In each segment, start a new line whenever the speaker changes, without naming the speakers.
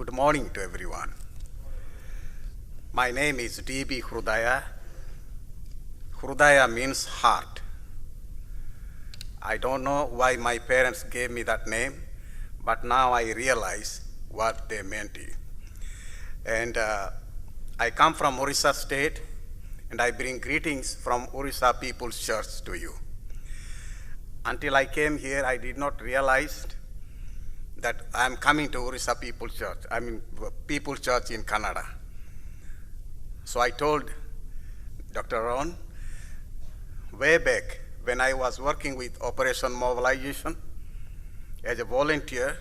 Good morning to everyone. My name is D.B. Hrudaya. Hrudaya means heart. I don't know why my parents gave me that name, but now I realize what they meant. And I come from Orissa State, and I bring greetings from Orissa People's Church to you. Until I came here, I did not realize that I am coming to Orissa People's Church. I mean, People's Church in Canada. So I told Dr. Ron, way back when I was working with Operation Mobilization as a volunteer,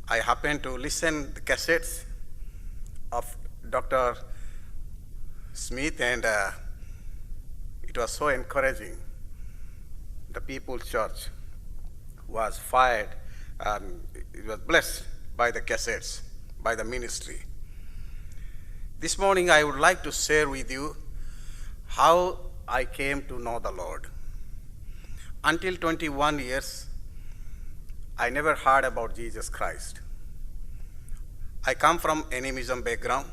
I happened to listen the cassettes of Dr. Smith, and it was so encouraging. The People's Church was fired. It was blessed by the cassettes, by the ministry. This morning I would like to share with you how I came to know the Lord. Until 21 years, I never heard about Jesus Christ. I come from animism background,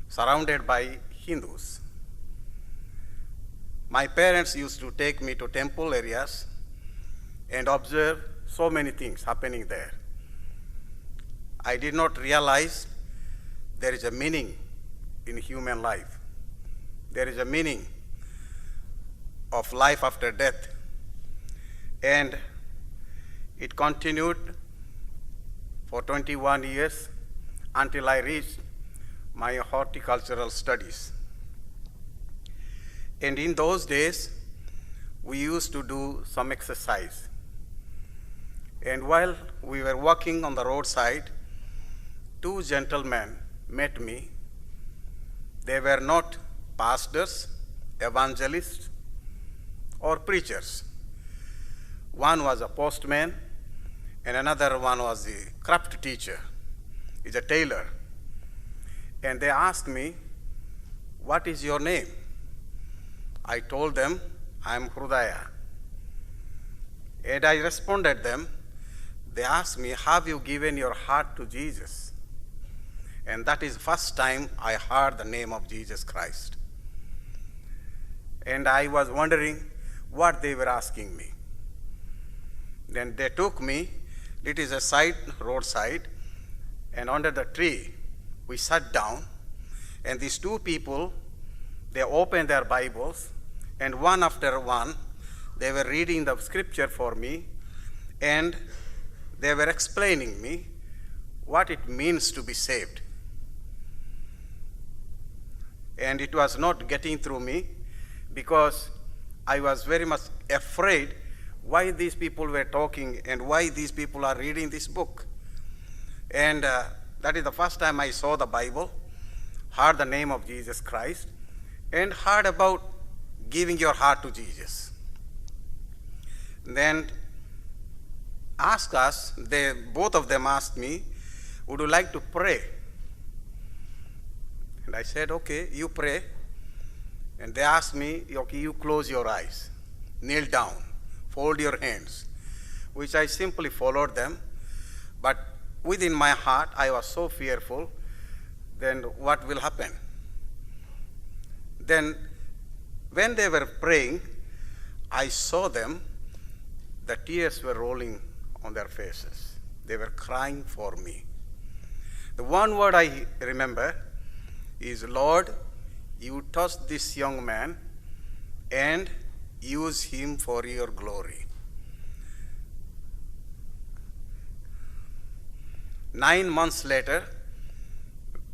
surrounded by Hindus. My parents used to take me to temple areas and observe so many things happening there. I did not realize there is a meaning in human life. There is a meaning of life after death. And it continued for 21 years until I reached my horticultural studies. And in those days, we used to do some exercise. And while we were walking on the roadside, two gentlemen met me. They were not pastors, evangelists, or preachers. One was a postman, and another one was a craft teacher. He's a tailor. And they asked me, "What is your name?" I told them, "I am Hrudaya." And I responded them. They asked me, "Have you given your heart to Jesus?" And that is the first time I heard the name of Jesus Christ. And I was wondering what they were asking me. Then they took me, it is a roadside, and under the tree, we sat down, and these two people, they opened their Bibles, and one after one, they were reading the scripture for me, and they were explaining me what it means to be saved. And it was not getting through me because I was very much afraid why these people were talking and why these people are reading this book. And that is the first time I saw the Bible, heard the name of Jesus Christ, and heard about giving your heart to Jesus. Then both of them asked me, "Would you like to pray?" And I said, "Okay, you pray." And they asked me, "Okay, you close your eyes, kneel down, fold your hands," which I simply followed them. But within my heart, I was so fearful, then what will happen? Then when they were praying, I saw them, the tears were rolling on their faces. They were crying for me. The one word I remember is, "Lord, you touch this young man and use him for your glory." 9 months later,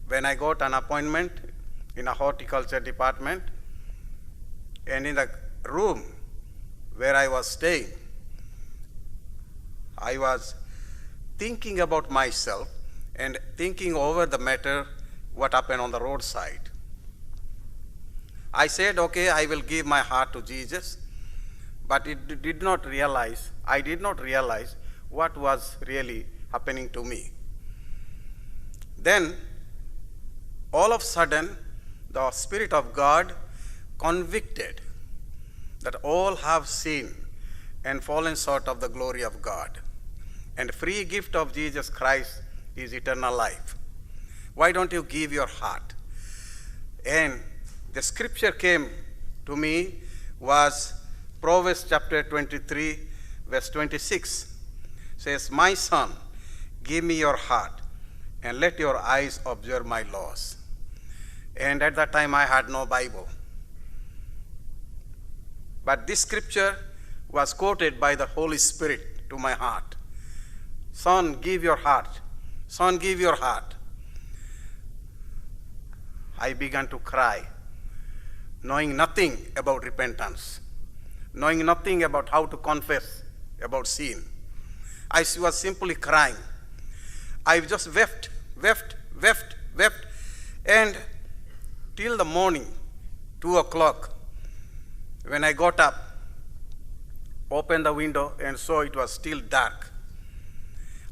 when I got an appointment in a horticulture department, and in the room where I was staying, I was thinking about myself and thinking over the matter, what happened on the roadside. I said, "Okay, I will give my heart to Jesus," but I did not realize what was really happening to me. Then, all of a sudden, the Spirit of God convicted that all have sinned and fallen short of the glory of God. And free gift of Jesus Christ is eternal life. Why don't you give your heart? And the scripture came to me was Proverbs chapter 23, verse 26. Says, my son, give me your heart and let your eyes observe my laws. And at that time I had no Bible. But this scripture was quoted by the Holy Spirit to my heart. Son, give your heart. Son, give your heart. I began to cry, knowing nothing about repentance, knowing nothing about how to confess about sin. I was simply crying. I just wept, and till the morning, 2 o'clock, when I got up, opened the window and saw it was still dark.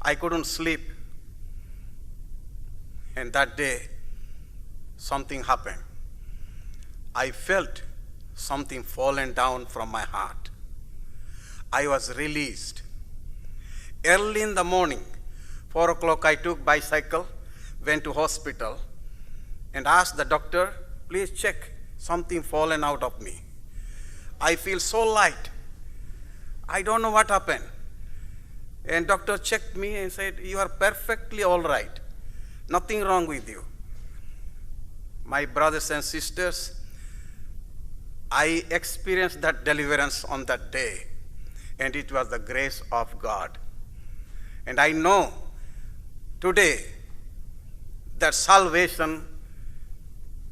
I couldn't sleep. And that day, something happened. I felt something fallen down from my heart. I was released. Early in the morning, 4 o'clock, I took bicycle, went to hospital, and asked the doctor, please check something fallen out of me. I feel so light. I don't know what happened. And doctor checked me and said, you are perfectly all right. Nothing wrong with you. My brothers and sisters, I experienced that deliverance on that day, and it was the grace of God. And I know today that salvation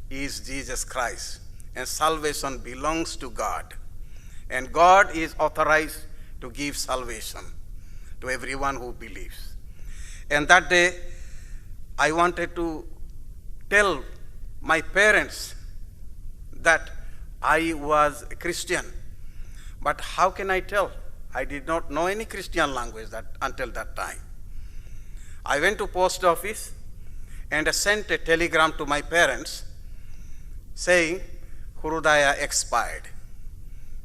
is Jesus Christ, and salvation belongs to God. And God is authorized to give salvation to everyone who believes. And that day, I wanted to tell my parents that I was a Christian. But how can I tell? I did not know any Christian language until that time. I went to post office and sent a telegram to my parents saying Hrudaya expired,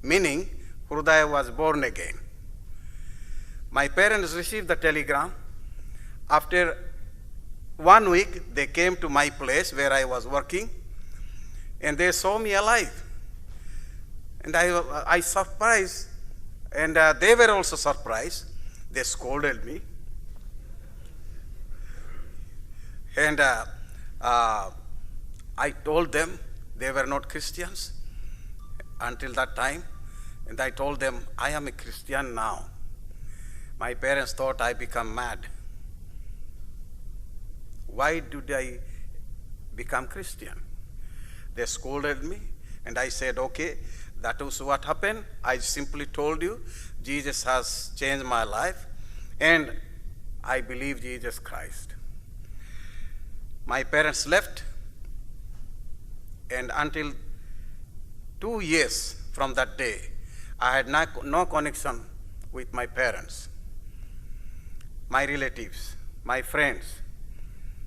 meaning Hrudaya was born again. My parents received the telegram. After 1 week, they came to my place where I was working, and they saw me alive. And I surprised, and they were also surprised. They scolded me. And I told them they were not Christians until that time. And I told them, I am a Christian now. My parents thought I become mad. Why did I become Christian? They scolded me, and I said, okay, that was what happened. I simply told you, Jesus has changed my life, and I believe Jesus Christ. My parents left, and until 2 years from that day, I had no connection with my parents. My relatives, my friends,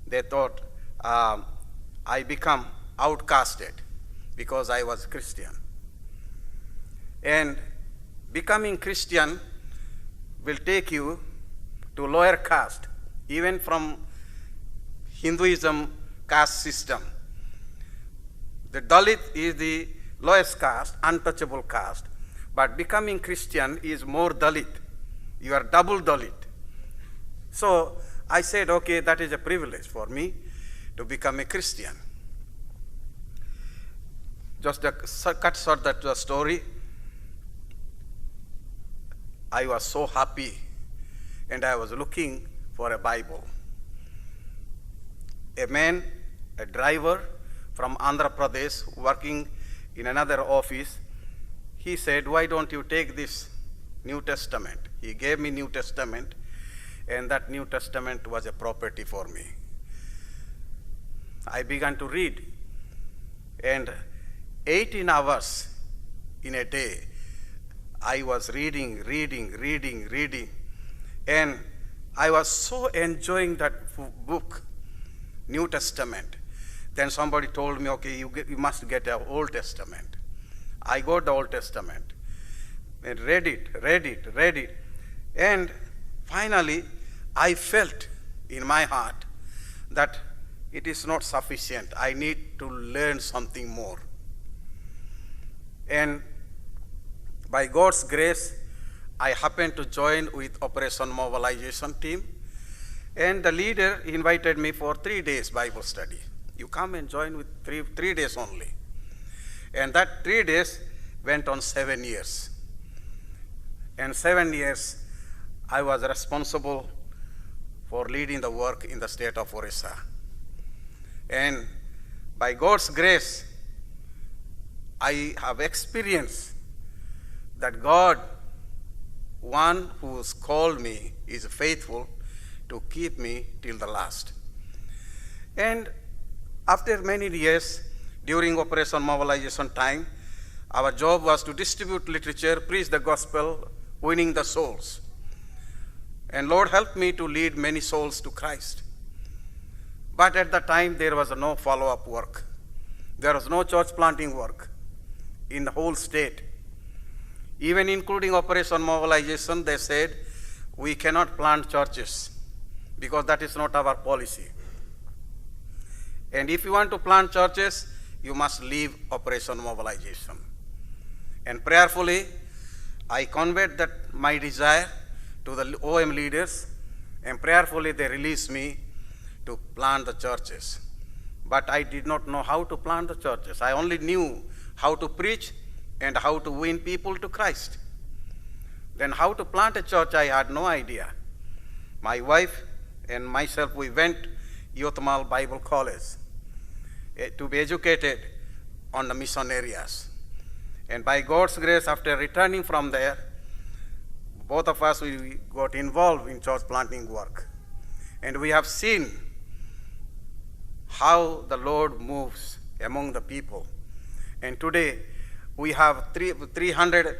they thought I become outcasted because I was Christian. And becoming Christian will take you to lower caste, even from Hinduism caste system. The Dalit is the lowest caste, untouchable caste, but becoming Christian is more Dalit. You are double Dalit. So I said, okay, that is a privilege for me to become a Christian. Just to cut short that story, I was so happy, and I was looking for a Bible. A man, a driver from Andhra Pradesh, working in another office, he said, why don't you take this New Testament? He gave me New Testament, and that New Testament was a property for me. I began to read, and 18 hours in a day, I was reading, and I was so enjoying that book, New Testament. Then somebody told me, okay, you must get an Old Testament. I got the Old Testament and read it, and finally I felt in my heart that it is not sufficient. I need to learn something more. And by God's grace, I happened to join with Operation Mobilization team, and the leader invited me for 3 days Bible study. You come and join with three days only. And that 3 days went on 7 years. And 7 years, I was responsible for leading the work in the state of Orissa. And by God's grace, I have experienced that God, one who has called me, is faithful to keep me till the last. And after many years, during Operation Mobilization time, our job was to distribute literature, preach the gospel, winning the souls. And Lord helped me to lead many souls to Christ. But at the time, there was no follow-up work. There was no church planting work in the whole state. Even including Operation Mobilization, they said, we cannot plant churches because that is not our policy. And if you want to plant churches, you must leave Operation Mobilization. And prayerfully, I conveyed that my desire to the OM leaders, and prayerfully they released me to plant the churches. But I did not know how to plant the churches. I only knew how to preach and how to win people to Christ. Then how to plant a church, I had no idea. My wife and myself, we went Yothmal Bible College to be educated on the mission areas. And by God's grace, after returning from there, both of us, we got involved in church planting work. And we have seen how the Lord moves among the people. And today, we have 300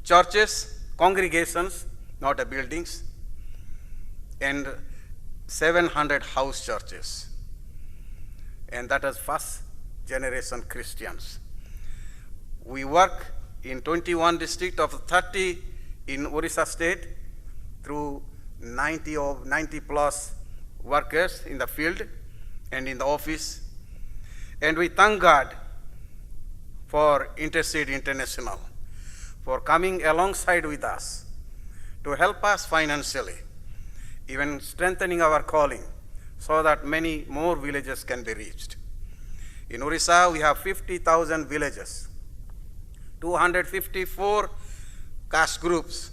churches, congregations, not the buildings, and 700 house churches. And that is first generation Christians. We work in 21 districts of 30 in Orissa state through 90 plus workers in the field and in the office. And we thank God for Intercede International for coming alongside with us to help us financially, even strengthening our calling so that many more villages can be reached. In Orissa, we have 50,000 villages, 254 caste groups,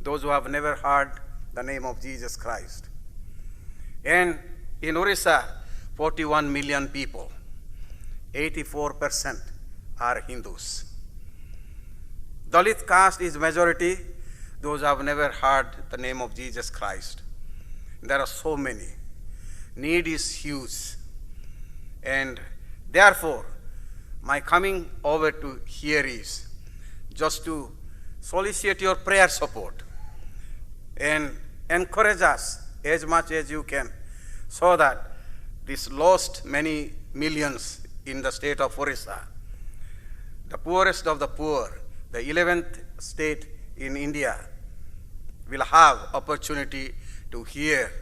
those who have never heard the name of Jesus Christ. And in Orissa, 41 million people, 84% are Hindus. Dalit caste is majority, those who have never heard the name of Jesus Christ. There are so many. Need is huge. And therefore, my coming over to here is just to solicit your prayer support and encourage us as much as you can so that this lost many millions in the state of Orissa, the poorest of the poor, the 11th state in India, will have opportunity to hear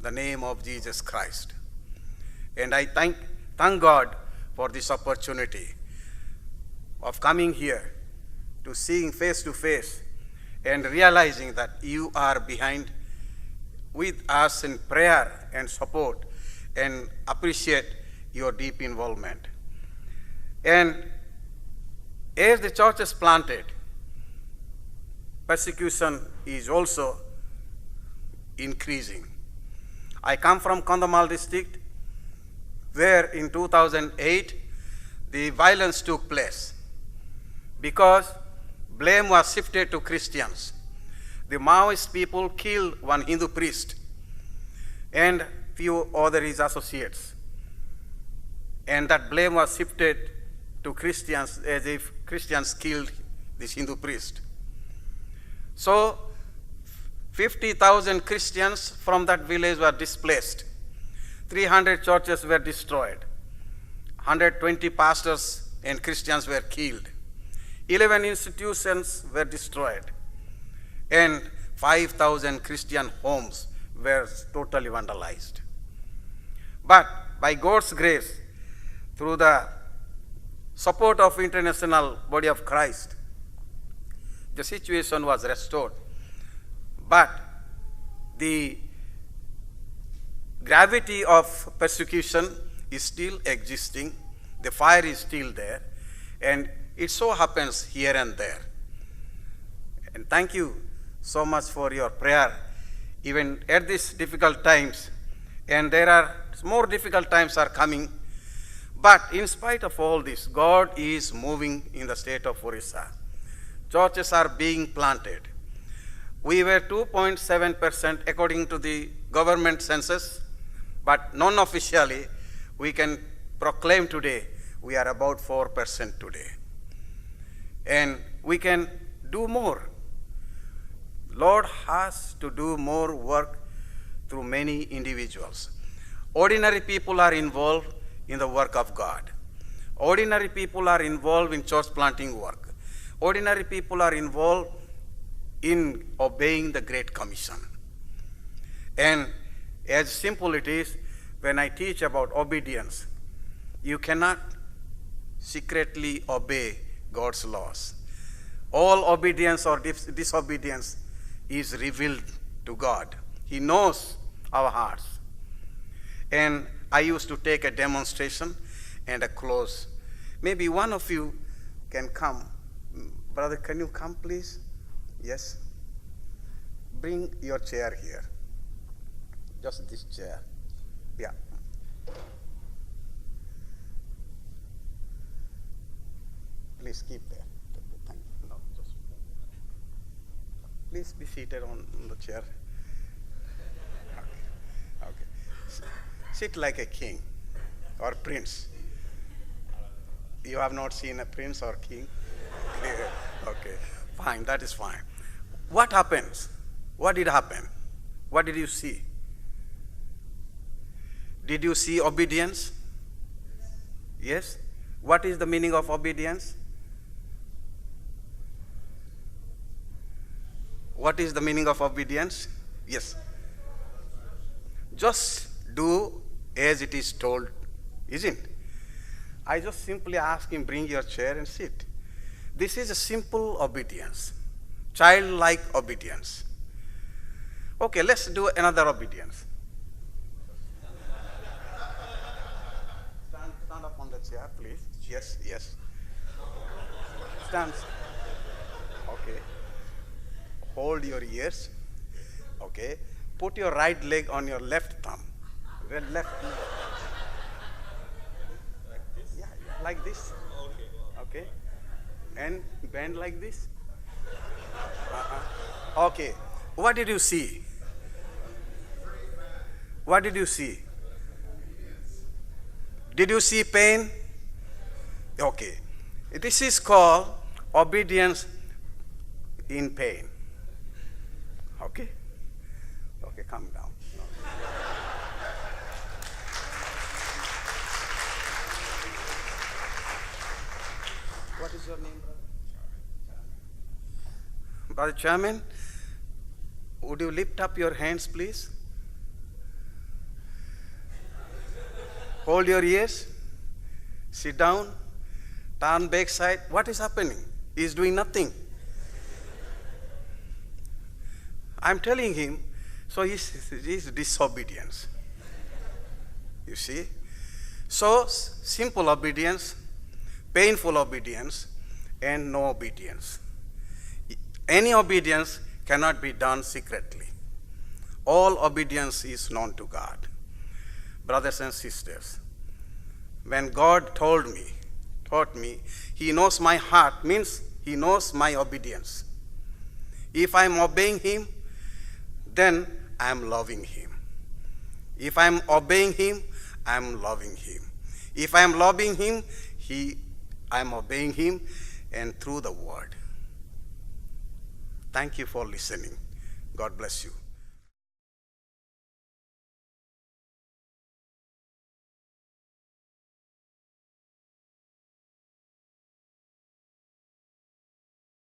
the name of Jesus Christ. And I thank God for this opportunity of coming here to seeing face to face and realizing that you are behind with us in prayer and support and appreciate your deep involvement. And as the church is planted, persecution is also increasing. I come from Kandhamal district, where in 2008, the violence took place because blame was shifted to Christians. The Maoist people killed one Hindu priest and few other his associates. And that blame was shifted to Christians as if Christians killed this Hindu priest. So 50,000 Christians from that village were displaced. 300 churches were destroyed. 120 pastors and Christians were killed. 11 institutions were destroyed. And 5,000 Christian homes were totally vandalized. But by God's grace, through the support of International Body of Christ, the situation was restored. But the gravity of persecution is still existing, the fire is still there, and it so happens here and there. And thank you so much for your prayer, even at these difficult times, and there are more difficult times are coming. But in spite of all this, God is moving in the state of Orissa. Churches are being planted. We were 2.7% according to the government census, but non-officially, we can proclaim today we are about 4% today. And we can do more. Lord has to do more work through many individuals. Ordinary people are involved in the work of God. Ordinary people are involved in church planting work. Ordinary people are involved in obeying the Great Commission. And as simple it is, when I teach about obedience, you cannot secretly obey God's laws. All obedience or disobedience is revealed to God. He knows our hearts. And I used to take a demonstration and a close. Maybe one of you can come. Brother, can you come, please? Yes. Bring your chair here. Just this chair. Yeah. Please keep there. Thank you. No, just. Please be seated on the chair. Okay. Okay. Sit like a king or prince. You have not seen a prince or king? Okay. Fine, that is fine. What happens? What did happen? What did you see? Did you see obedience? Yes? What is the meaning of obedience? What is the meaning of obedience? Yes. Just do as it is told, isn't it? I just simply ask him, bring your chair and sit. This is a simple obedience, childlike obedience. Okay, let's do another obedience. Stand up on the chair, please. Yes, yes. Stand. Okay. Hold your ears. Okay. Put your right leg on your left thumb. Left leg. Yeah, like this. Okay. And bend like this. Okay. What did you see? What did you see? Did you see pain? Okay. This is called obedience in pain. Okay? Okay, calm down. No. What is your name, brother? Brother Chairman, would you lift up your hands, please? Hold your ears. Sit down. Turn back side. What is happening? He is doing nothing. I'm telling him, so he's disobedience. You see? So, simple obedience, painful obedience, and no obedience. Any obedience cannot be done secretly. All obedience is known to God. Brothers and sisters, when God taught me, He knows my heart, means He knows my obedience. If I'm obeying Him, then I'm loving Him. If I'm obeying Him, I'm loving Him. If I'm loving Him, I'm obeying Him, and through the Word. Thank you for listening. God bless you.